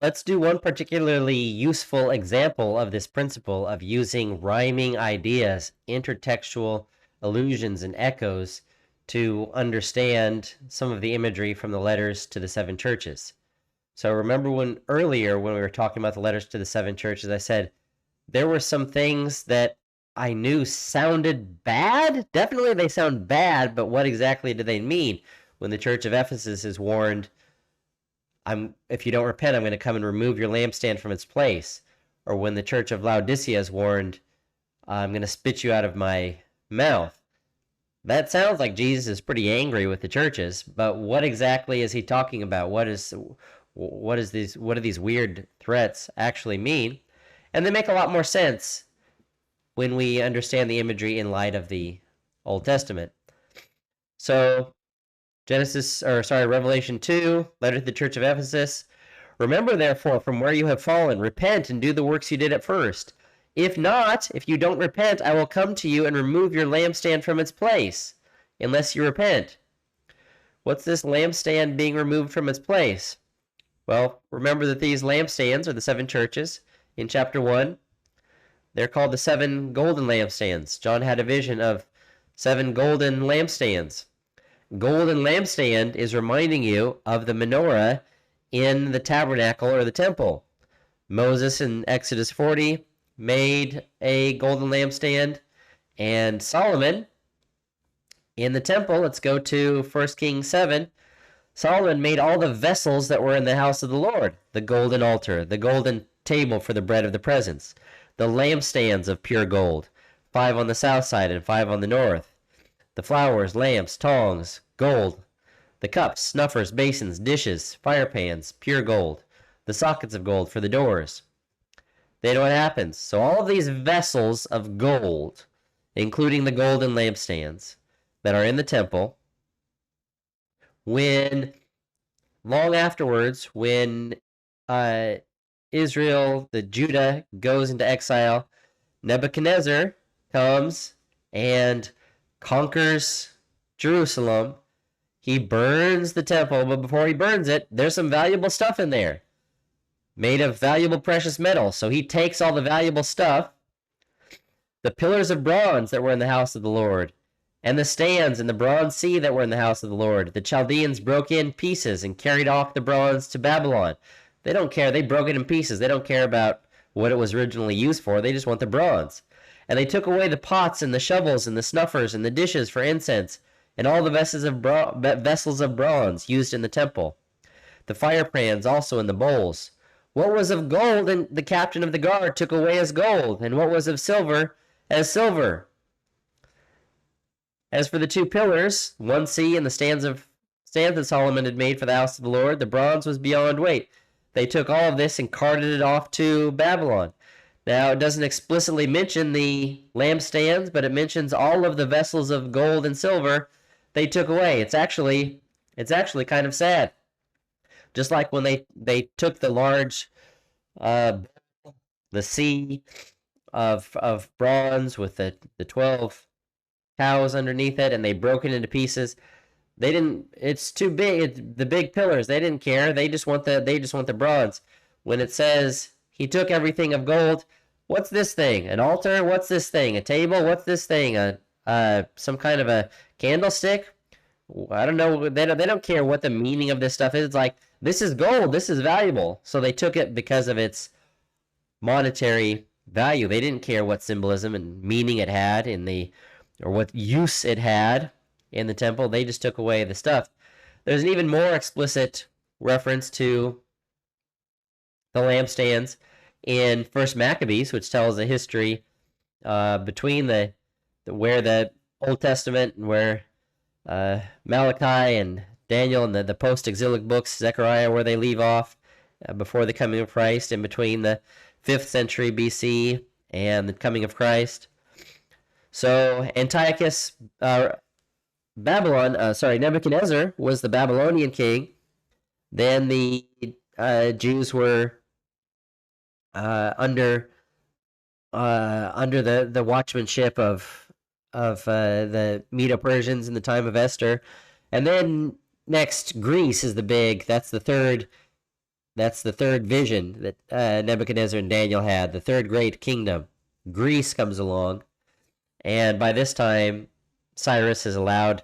Let's do one particularly useful example of this principle of using rhyming ideas, intertextual allusions, and echoes to understand some of the imagery from the letters to the seven churches. So remember earlier when we were talking about the letters to the seven churches, I said there were some things that I knew sounded bad. Definitely they sound bad, but what exactly do they mean? When the church of Ephesus is warned, if you don't repent, I'm going to come and remove your lampstand from its place. Or when the church of Laodicea is warned, I'm going to spit you out of my mouth. That sounds like Jesus is pretty angry with the churches, but what exactly is he talking about? What do these weird threats actually mean? And they make a lot more sense when we understand the imagery in light of the Old Testament. So Revelation 2, letter to the church of Ephesus. Remember, therefore, from where you have fallen, repent and do the works you did at first. If not, if you don't repent, I will come to you and remove your lampstand from its place, unless you repent. What's this lampstand being removed from its place? Well, remember that these lampstands are the seven churches in chapter 1. They're called the seven golden lampstands. John had a vision of seven golden lampstands. Golden lampstand is reminding you of the menorah in the tabernacle or the temple. Moses in Exodus 40 made a golden lampstand, and Solomon in the temple, let's go to 1 Kings 7, Solomon made all the vessels that were in the house of the Lord, the golden altar, the golden table for the bread of the presence, the lampstands of pure gold, 5 on the south side and 5 on the north, the flowers, lamps, tongs, gold, the cups, snuffers, basins, dishes, fire pans, pure gold, the sockets of gold for the doors. Then what happens? So all of these vessels of gold, including the golden lampstands that are in the temple, when long afterwards, when Judah goes into exile, Nebuchadnezzar comes and conquers Jerusalem. He burns the temple, but before he burns it, there's some valuable stuff in there, made of valuable precious metal. So he takes all the valuable stuff, the pillars of bronze that were in the house of the Lord, and the stands and the bronze sea that were in the house of the Lord. The Chaldeans broke in pieces and carried off the bronze to Babylon. They don't care. They broke it in pieces. They don't care about what it was originally used for. They just want the bronze. And they took away the pots and the shovels and the snuffers and the dishes for incense and all the vessels of bronze used in the temple. The fire pans also and the bowls. What was of gold, and the captain of the guard took away as gold, and what was of silver, as silver. As for the 2 pillars, one sea and the stands that Solomon had made for the house of the Lord, the bronze was beyond weight. They took all of this and carted it off to Babylon. Now, it doesn't explicitly mention the lampstands, but it mentions all of the vessels of gold and silver they took away. It's actually kind of sad. Just like when they took the large, the sea of bronze with the 12 cows underneath it, and they broke it into pieces. They didn't. It's too big. The big pillars. They didn't care. They just want the bronze. When it says he took everything of gold, what's this thing? An altar? What's this thing? A table? What's this thing? Some kind of a candlestick? I don't know. They don't care what the meaning of this stuff is. It's like, this is gold. This is valuable. So they took it because of its monetary value. They didn't care what symbolism and meaning it had or what use it had in the temple. They just took away the stuff. There's an even more explicit reference to the lampstands in First Maccabees, which tells the history between where the Old Testament and where Malachi and Daniel and the post-exilic books, Zechariah, where they leave off before the coming of Christ, in between the 5th century BC and the coming of Christ. So Antiochus, Nebuchadnezzar was the Babylonian king. Then the Jews were under the watchmanship of the Medo-Persians in the time of Esther. And then next, Greece is that's the third That's the third vision that Nebuchadnezzar and Daniel had, the third great kingdom. Greece comes along, and by this time, Cyrus has allowed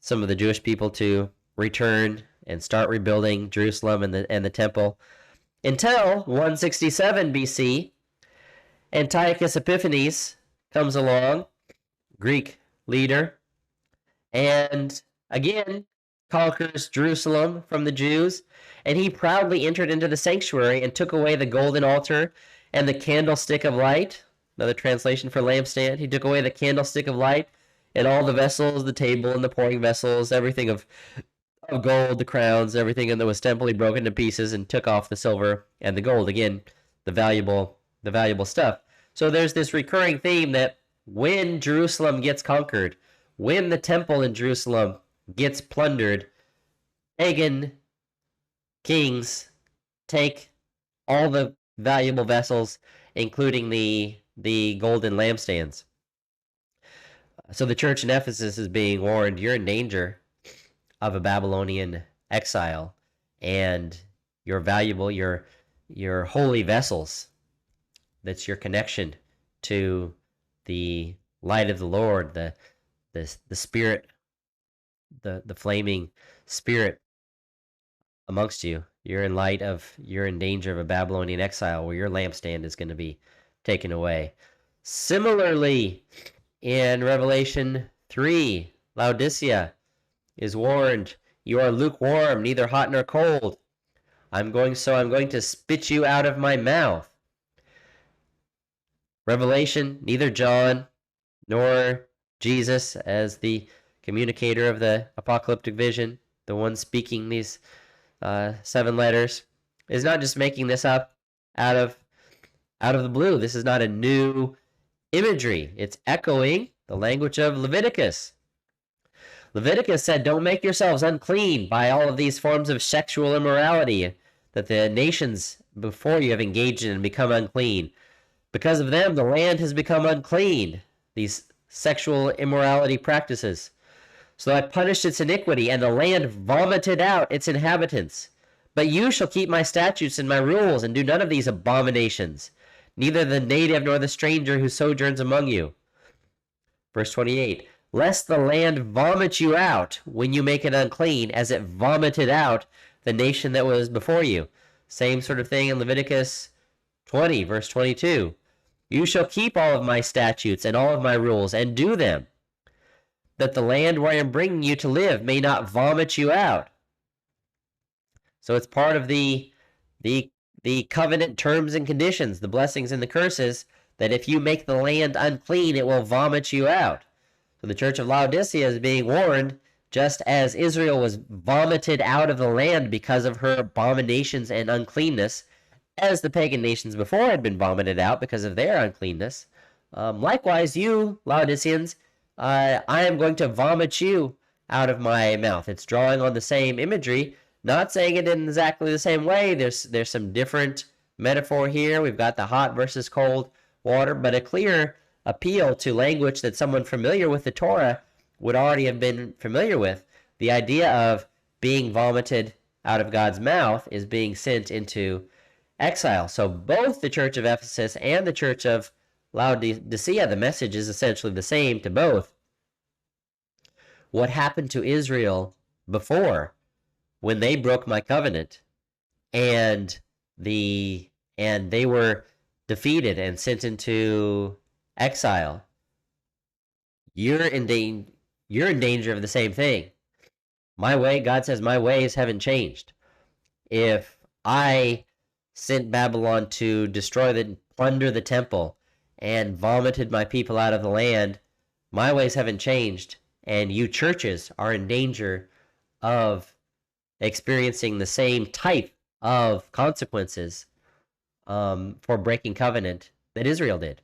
some of the Jewish people to return and start rebuilding Jerusalem and the temple until 167 BC. Antiochus Epiphanes comes along, Greek leader, and again conquers Jerusalem from the Jews, and he proudly entered into the sanctuary and took away the golden altar and the candlestick of light. Another translation for lampstand. He took away the candlestick of light and all the vessels, the table and the pouring vessels, everything of gold, the crowns, everything that was temple. He broke into pieces and took off the silver and the gold. Again, the valuable stuff. So there's this recurring theme that when Jerusalem gets conquered, when the temple in Jerusalem gets plundered, pagan kings take all the valuable vessels, including the golden lampstands. So the church in Ephesus is being warned, you're in danger of a Babylonian exile, and your valuable, your holy vessels, that's your connection to the light of the Lord, the spirit, the flaming spirit amongst you. You're in danger of a Babylonian exile where your lampstand is going to be taken away. Similarly, in Revelation 3, Laodicea is warned, you are lukewarm, neither hot nor cold. I'm going to spit you out of my mouth. Revelation, neither John nor Jesus as the communicator of the apocalyptic vision, the one speaking these 7 letters, is not just making this up out of the blue. This is not a new imagery. It's echoing the language of Leviticus. Leviticus said, don't make yourselves unclean by all of these forms of sexual immorality that the nations before you have engaged in and become unclean. Because of them, the land has become unclean, these sexual immorality practices. So I punished its iniquity, and the land vomited out its inhabitants. But you shall keep my statutes and my rules, and do none of these abominations, neither the native nor the stranger who sojourns among you. Verse 28, lest the land vomit you out when you make it unclean, as it vomited out the nation that was before you. Same sort of thing in Leviticus 20, verse 22. You shall keep all of my statutes and all of my rules, and do them, that the land where I am bringing you to live may not vomit you out. So it's part of the covenant terms and conditions, the blessings and the curses, that if you make the land unclean, it will vomit you out. So the church of Laodicea is being warned, just as Israel was vomited out of the land because of her abominations and uncleanness, as the pagan nations before had been vomited out because of their uncleanness. Likewise, you, Laodiceans, I am going to vomit you out of my mouth. It's drawing on the same imagery, not saying it in exactly the same way. There's some different metaphor here. We've got the hot versus cold water, but a clear appeal to language that someone familiar with the Torah would already have been familiar with. The idea of being vomited out of God's mouth is being sent into exile. So both the church of Ephesus and the church of Laodicea, the message is essentially the same to both. What happened to Israel before, when they broke my covenant and they were defeated and sent into exile? You're in danger of the same thing. My way, God says, my ways haven't changed. If I sent Babylon to plunder the temple and vomited my people out of the land, my ways haven't changed, and you churches are in danger of experiencing the same type of consequences for breaking covenant that Israel did.